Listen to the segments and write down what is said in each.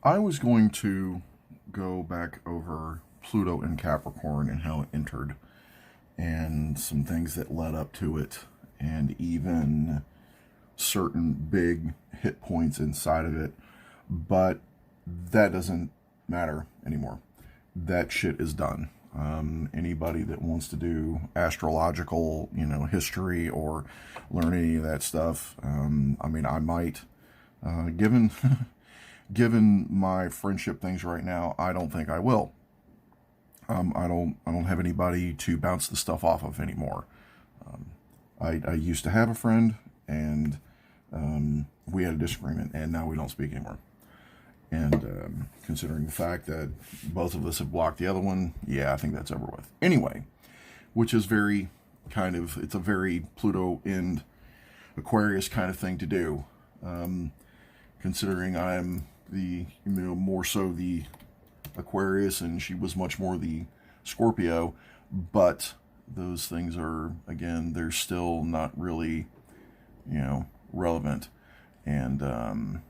I was going to go back over Pluto and Capricorn and how it entered, and some things that led up to it, and even certain big hit points inside of it. But that doesn't matter anymore. That shit is done. Anybody that wants to do astrological, history or learn any of that stuff, I might, given given my friendship things right now, I don't think I will. I don't have anybody to bounce the stuff off of anymore. I used to have a friend, and we had a disagreement, and now we don't speak anymore. And considering the fact that both of us have blocked the other one, yeah, I think that's over with. Anyway, which is it's a very Pluto and Aquarius kind of thing to do. Considering I'm more so the Aquarius, and she was much more the Scorpio, but those things are, again, they're still not really, relevant. And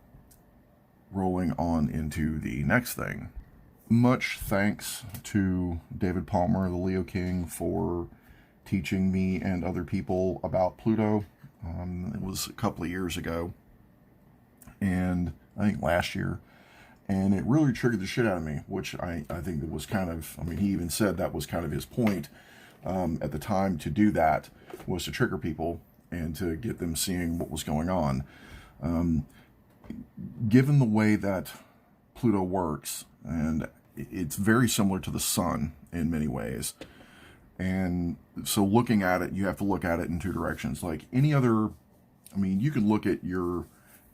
rolling on into the next thing. Much thanks to David Palmer, the Leo King, for teaching me and other people about Pluto. It was a couple of years ago, and I think last year, and it really triggered the shit out of me, which I think it was he even said that was kind of his point at the time to do that, was to trigger people and to get them seeing what was going on. Given the way that Pluto works, and it's very similar to the sun in many ways, and so looking at it, you have to look at it in two directions. Like any other, you can look at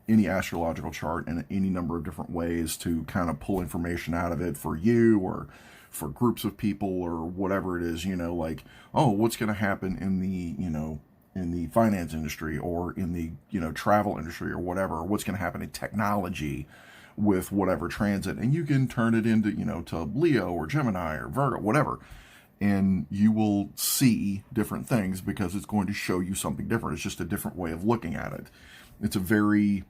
any astrological chart in any number of different ways to kind of pull information out of it for you or for groups of people or whatever it is, like, oh, what's going to happen in the finance industry or in the, travel industry or whatever, or what's going to happen in technology with whatever transit. And you can turn it into, to Leo or Gemini or Virgo, whatever. And you will see different things because it's going to show you something different. It's just a different way of looking at it. It's a very,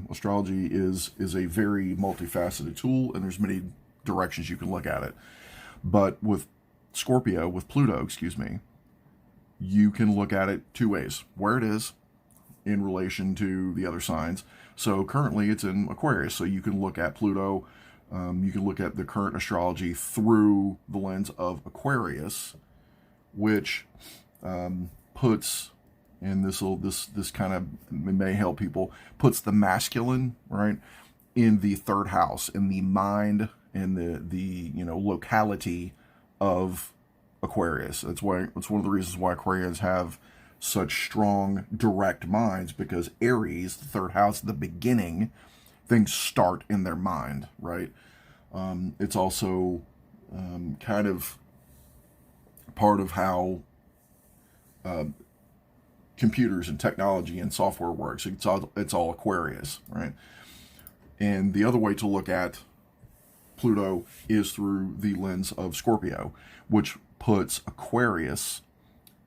astrology is a very multifaceted tool, and there's many directions you can look at it. But with Pluto, you can look at it two ways. Where it is in relation to the other signs. So currently it's in Aquarius, so you can look at Pluto, you can look at the current astrology through the lens of Aquarius, which puts, and this kind of may help people, puts the masculine, right, in the third house, in the mind, in the locality of Aquarius. It's one of the reasons why Aquarians have such strong direct minds, because Aries, the third house, the beginning, things start in their mind, right? It's also kind of part of how computers and technology and software works. It's all Aquarius, right? And the other way to look at Pluto is through the lens of Scorpio, which puts Aquarius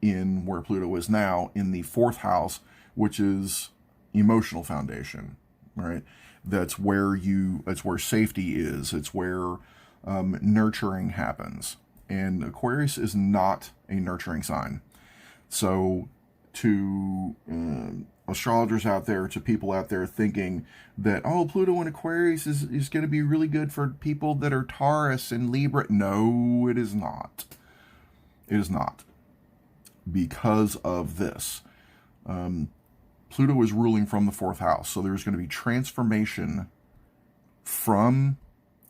in where Pluto is now, in the fourth house, which is emotional foundation, right? That's where safety is. It's where nurturing happens. And Aquarius is not a nurturing sign. So to astrologers out there, to people out there thinking that, oh, Pluto in Aquarius is going to be really good for people that are Taurus and Libra. No, it is not. It is not. Because of this. Pluto is ruling from the fourth house. So there's going to be transformation from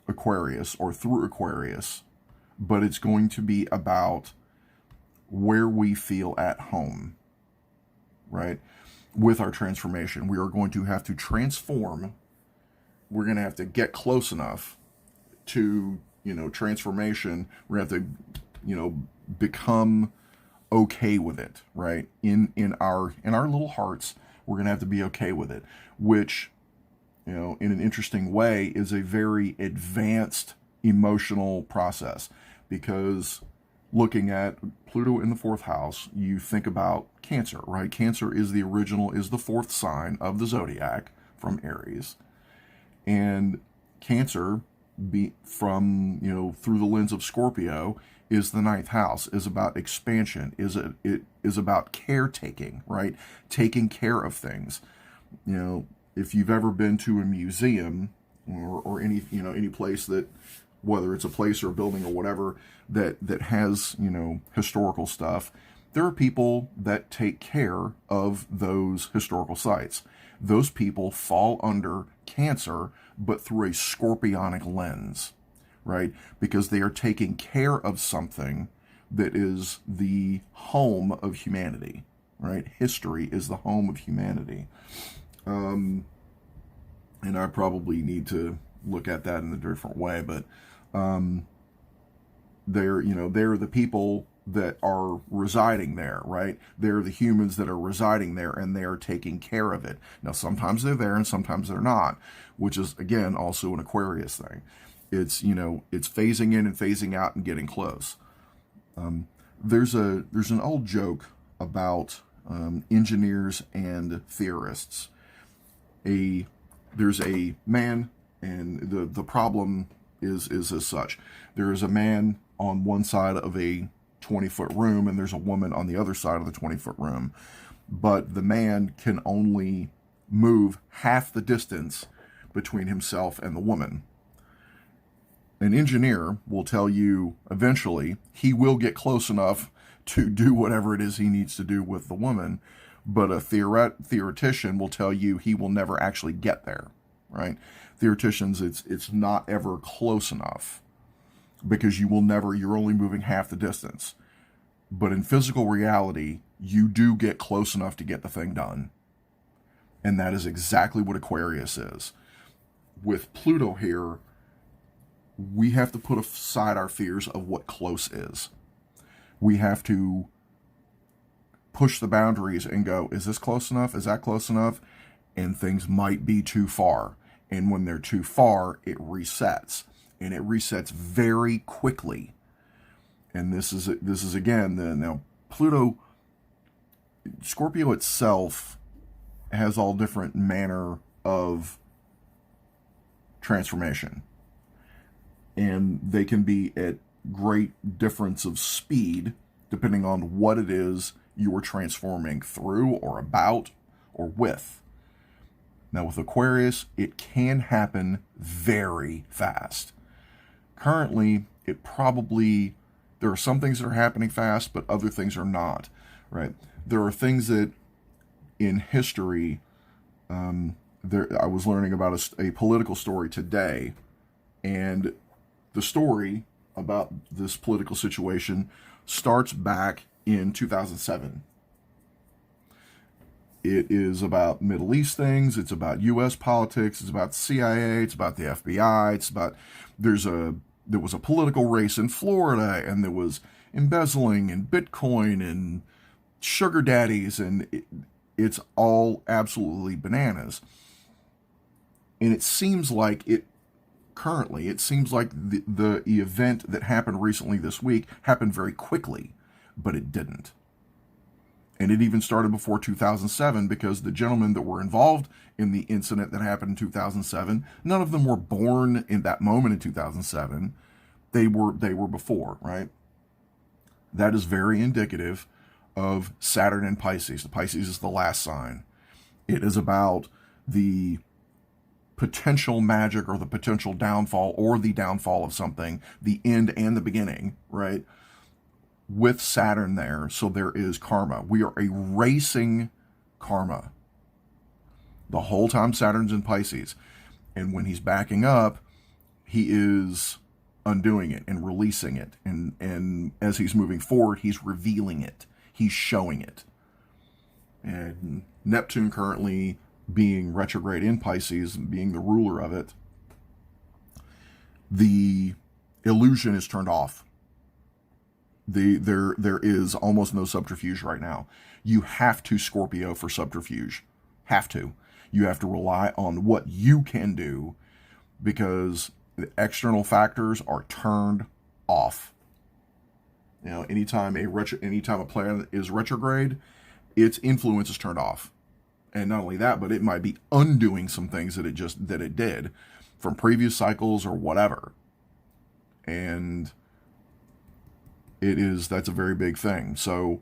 Aquarius or through Aquarius, but it's going to be about where we feel at home, right? With our transformation, we are going to have to transform. We're going to have to get close enough to, transformation. We're going to have to, become okay with it, right? In our little hearts, we're going to have to be okay with it, which, in an interesting way, is a very advanced emotional process, because looking at Pluto in the fourth house, you think about Cancer, right? Cancer is the fourth sign of the zodiac from Aries. And Cancer, through the lens of Scorpio, is the ninth house, is about expansion, it is about caretaking, right? Taking care of things. If you've ever been to a museum or any place that, whether it's a place or a building or whatever, that has, historical stuff, there are people that take care of those historical sites. Those people fall under Cancer, but through a scorpionic lens, right? Because they are taking care of something that is the home of humanity, right? History is the home of humanity. And I probably need to look at that in a different way, but they're the people that are residing there, right? They're the humans that are residing there, and they are taking care of it. Now, sometimes they're there and sometimes they're not, which is, again, also an Aquarius thing. It's phasing in and phasing out and getting close. There's an old joke about engineers and theorists. There's a man, and the problem is as such. There is a man on one side of a 20-foot room, and there's a woman on the other side of the 20-foot room. But the man can only move half the distance between himself and the woman. An engineer will tell you eventually he will get close enough to do whatever it is he needs to do with the woman, but a theoretician will tell you he will never actually get there, right? Theoreticians, it's not ever close enough, because you're only moving half the distance. But in physical reality, you do get close enough to get the thing done. And that is exactly what Aquarius is. With Pluto here, we have to put aside our fears of what close is. We have to push the boundaries and go, is this close enough? Is that close enough? And things might be too far. And when they're too far, it resets. And it resets very quickly. And this is again, now Pluto, Scorpio itself has all different manner of transformation. And they can be at great difference of speed, depending on what it is you are transforming through or about or with. Now with Aquarius, it can happen very fast. Currently, there are some things that are happening fast, but other things are not, right? There are things that in history, I was learning about a political story today, and the story about this political situation starts back in 2007. It is about Middle East things. It's about U.S. politics. It's about CIA. It's about the FBI. It's about there was a political race in Florida, and there was embezzling and Bitcoin and sugar daddies, and it's all absolutely bananas. And it seems like the event that happened recently this week happened very quickly, but it didn't. And it even started before 2007, because the gentlemen that were involved in the incident that happened in 2007, none of them were born in that moment in 2007. They were before, right? That is very indicative of Saturn and Pisces. The Pisces is the last sign. It is about the potential magic or the potential downfall or the downfall of something, the end and the beginning, right? With Saturn there, so there is karma. We are erasing karma the whole time Saturn's in Pisces. And when he's backing up, he is undoing it and releasing it. And as he's moving forward, he's revealing it. He's showing it. And Neptune currently being retrograde in Pisces and being the ruler of it, the illusion is turned off. There is almost no subterfuge right now. You have to Scorpio for subterfuge. Have to. You have to rely on what you can do, because the external factors are turned off. Anytime a planet is retrograde, its influence is turned off. And not only that, but it might be undoing some things that it did from previous cycles or whatever. And that's a very big thing. So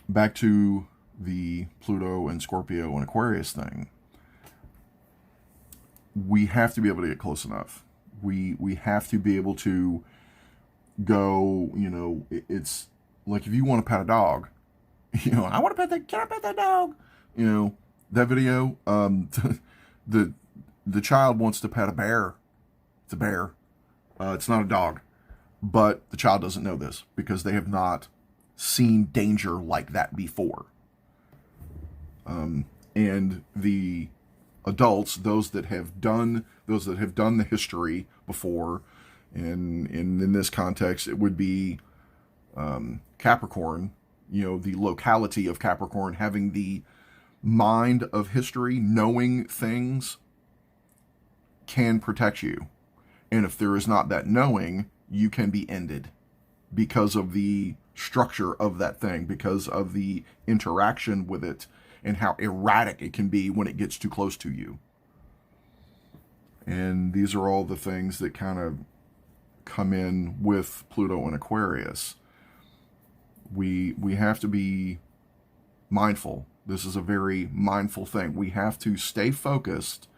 back to the Pluto and Scorpio and Aquarius thing. We have to be able to get close enough. We have to be able to go, it's like if you want to pet a dog, I want to pet that, can I pet that dog? That video, the child wants to pet a bear. It's a bear. It's not a dog. But the child doesn't know this because they have not seen danger like that before. And the adults, those that have done the history before, and in this context, it would be Capricorn, the locality of Capricorn, having the mind of history, knowing things can protect you. And if there is not that knowing, you can be ended because of the structure of that thing, because of the interaction with it, and how erratic it can be when it gets too close to you. And these are all the things that kind of come in with Pluto and Aquarius. We have to be mindful. This is a very mindful thing. We have to stay focused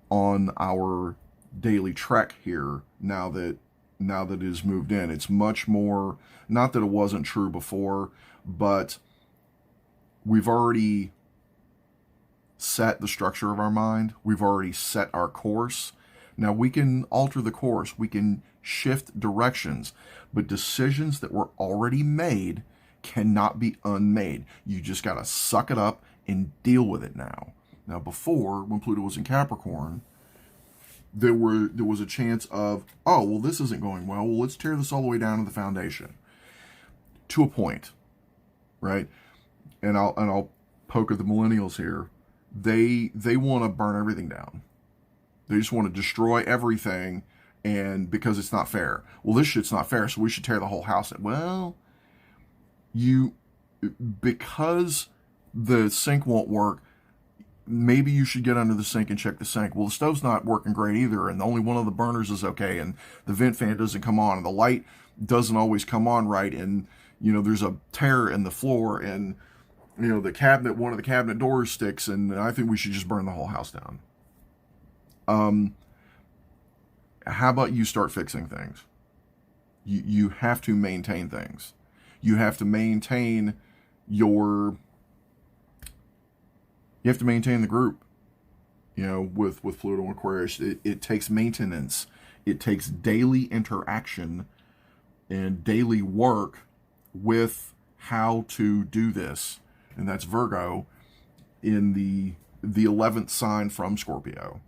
on our daily trek here now that it has moved in. It's much more, not that it wasn't true before, but we've already set the structure of our mind. We've already set our course. Now we can alter the course. We can shift directions, but decisions that were already made cannot be unmade. You just got to suck it up and deal with it now. Now before, when Pluto was in Capricorn, there was a chance of, oh, well, this isn't going well. Well, let's tear this all the way down to the foundation. To a point, right? And I'll poke at the millennials here. They want to burn everything down. They just want to destroy everything, and because it's not fair. Well, this shit's not fair, so we should tear the whole house in. Well, because the sink won't work, maybe you should get under the sink and check the sink. Well, the stove's not working great either, and only one of the burners is okay, and the vent fan doesn't come on, and the light doesn't always come on right, and there's a tear in the floor, and one of the cabinet doors sticks, and I think we should just burn the whole house down. How about you start fixing things? You have to maintain things. You have to maintain the group. With Pluto and Aquarius, it takes maintenance. It takes daily interaction and daily work with how to do this. And that's Virgo in the 11th sign from Scorpio,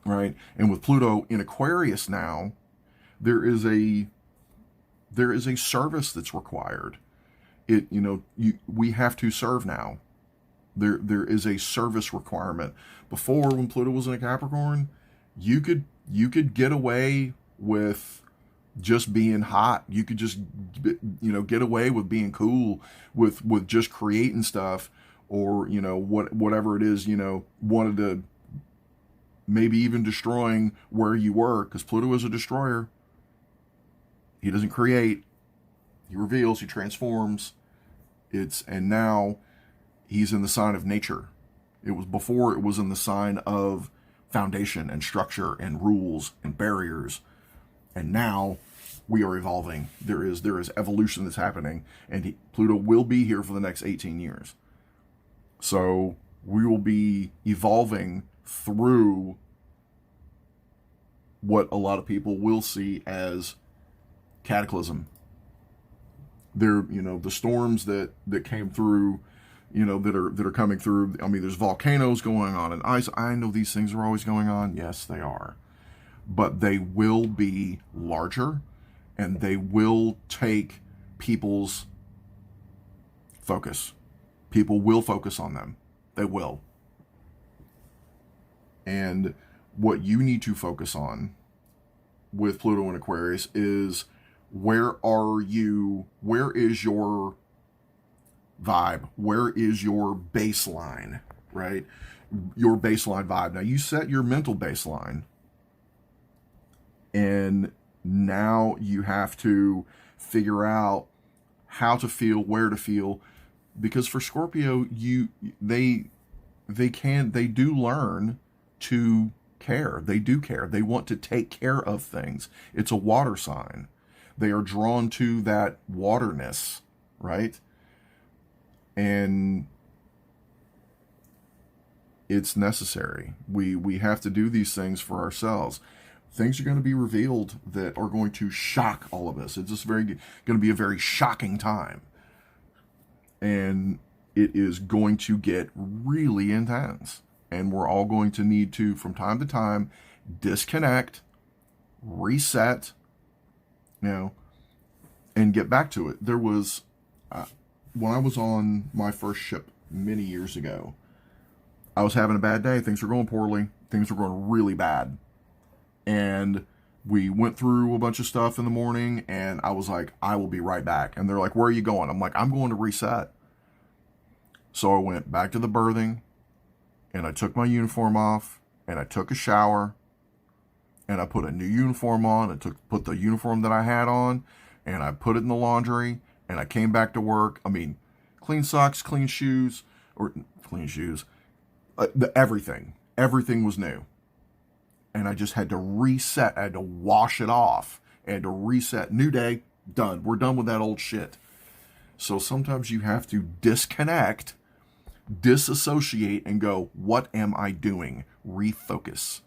right? And with Pluto in Aquarius now, there is a service that's required. We have to serve now. There is a service requirement. Before, when Pluto was in a Capricorn, you could get away with just being hot. You could just get away with being cool, with just creating stuff, or whatever it is, wanted to, maybe even destroying where you were, because Pluto is a destroyer. He doesn't create, he reveals, he transforms. And now he's in the sign of nature. It was in the sign of foundation and structure and rules and barriers. And now we are evolving. There is evolution that's happening, and Pluto will be here for the next 18 years. So we will be evolving through what a lot of people will see as cataclysm. The storms that came through, that are coming through. I mean, there's volcanoes going on and ice. I know these things are always going on. Yes, they are. But they will be larger, and they will take people's focus. People will focus on them. They will. And what you need to focus on with Pluto and Aquarius is, where is your vibe? Where is your baseline, right? Your baseline vibe. Now you set your mental baseline, and now you have to figure out how to feel, where to feel, because for Scorpio, they do learn to care. They do care. They want to take care of things. It's a water sign. They are drawn to that waterness, right? And it's necessary. We have to do these things for ourselves. Things are going to be revealed that are going to shock all of us. It's just going to be a very shocking time. And it is going to get really intense. And we're all going to need to, from time to time, disconnect, reset, and get back to it. There was, when I was on my first ship many years ago, I was having a bad day. Things were going poorly. Things were going really bad. And we went through a bunch of stuff in the morning, and I was like, I will be right back. And they're like, where are you going? I'm like, I'm going to reset. So I went back to the berthing, and I took my uniform off, and I took a shower, and I put a new uniform on. I put the uniform that I had on, and I put it in the laundry, and I came back to work. I mean, clean socks, clean shoes, everything. Everything was new. And I just had to reset. I had to wash it off. I had to reset. New day, done. We're done with that old shit. So sometimes you have to disconnect, disassociate, and go, what am I doing? Refocus.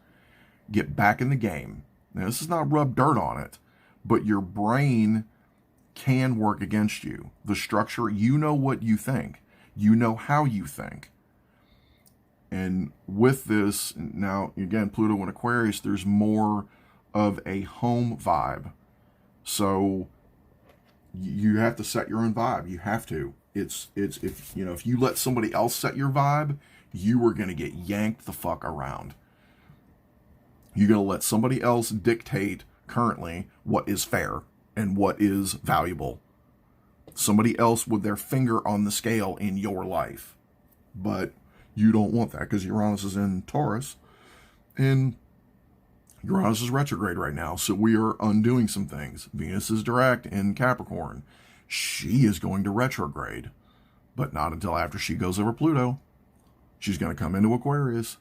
Get back in the game. Now, this is not rub dirt on it, but your brain can work against you. The structure, you know what you think. You know how you think. And with this, now, again, Pluto and Aquarius, there's more of a home vibe. So you have to set your own vibe. You have to. It's if you let somebody else set your vibe, you are going to get yanked the fuck around. You're going to let somebody else dictate currently what is fair and what is valuable. Somebody else with their finger on the scale in your life. But you don't want that, because Uranus is in Taurus, and Uranus is retrograde right now, so we are undoing some things. Venus is direct in Capricorn. She is going to retrograde, but not until after she goes over Pluto. She's going to come into Aquarius.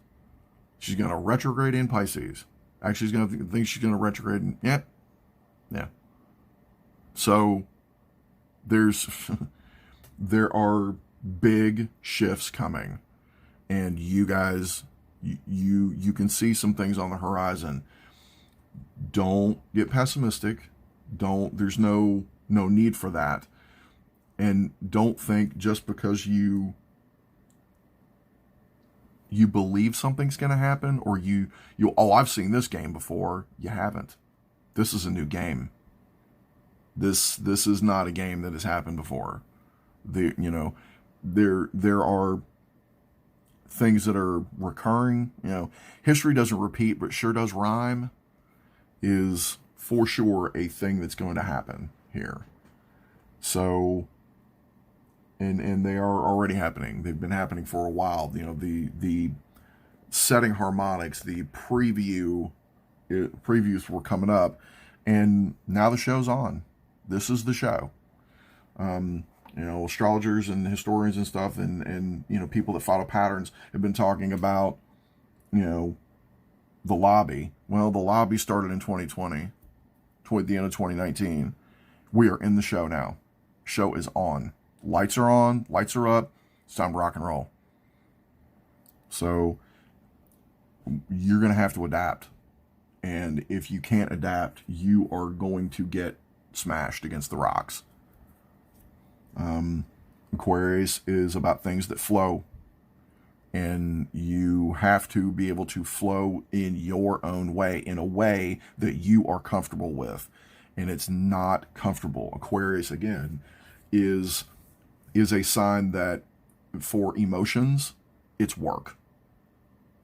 She's going to retrograde in Pisces. Actually, she's going to think she's going to retrograde in, yeah. So there are big shifts coming. And you guys, you can see some things on the horizon. Don't get pessimistic. There's no need for that. And don't think just because you believe something's going to happen, or I've seen this game before. You haven't. This is a new game. This is not a game that has happened before. There are things that are recurring. History doesn't repeat, but sure does rhyme, is for sure a thing that's going to happen here. So, and they are already happening. They've been happening for a while. The setting harmonics, the previews were coming up, and now the show's on. This is the show. Astrologers and historians and stuff, and people that follow patterns have been talking about, the lobby. Well, the lobby started in 2020, toward the end of 2019. We are in the show now. Show is on. Lights are on. Lights are up. It's time to rock and roll. So you're going to have to adapt. And if you can't adapt, you are going to get smashed against the rocks. Aquarius is about things that flow, and you have to be able to flow in your own way, in a way that you are comfortable with. And it's not comfortable. Aquarius, again, is a sign that for emotions, it's work.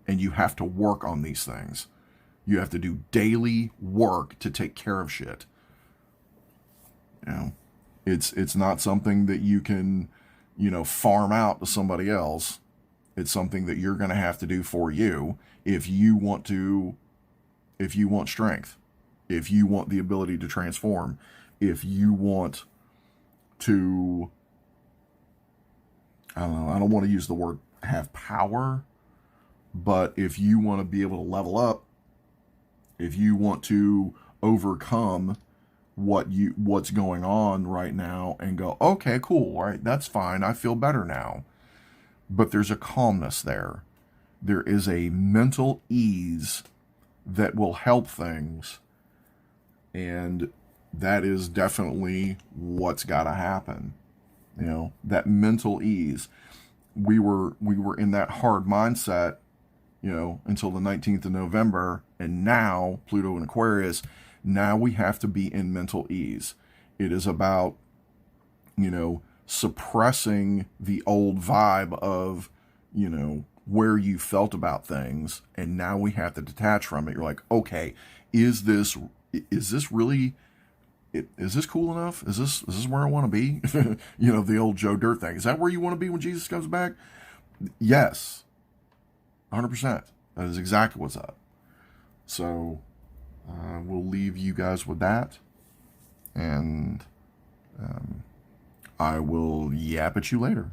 And you have to work on these things. You have to do daily work to take care of shit. It's not something that you can farm out to somebody else. It's something that you're going to have to do for you if you want strength, if you want the ability to transform, if you want to, I don't know, I don't want to use the word have power, but if you want to be able to level up, if you want to overcome what's going on right now and go, okay, cool, all right, that's fine, I feel better now. But there's a calmness there. There is a mental ease that will help things. And that is definitely what's got to happen. That mental ease. We were in that hard mindset, until the 19th of November. And now, Pluto and Aquarius, now we have to be in mental ease. It is about, suppressing the old vibe of, where you felt about things. And now we have to detach from it. You're like, okay, is this really, is this cool enough? Is this where I want to be? The old Joe Dirt thing. Is that where you want to be when Jesus comes back? Yes. 100%. That is exactly what's up. So we'll leave you guys with that. And I will yap at you later.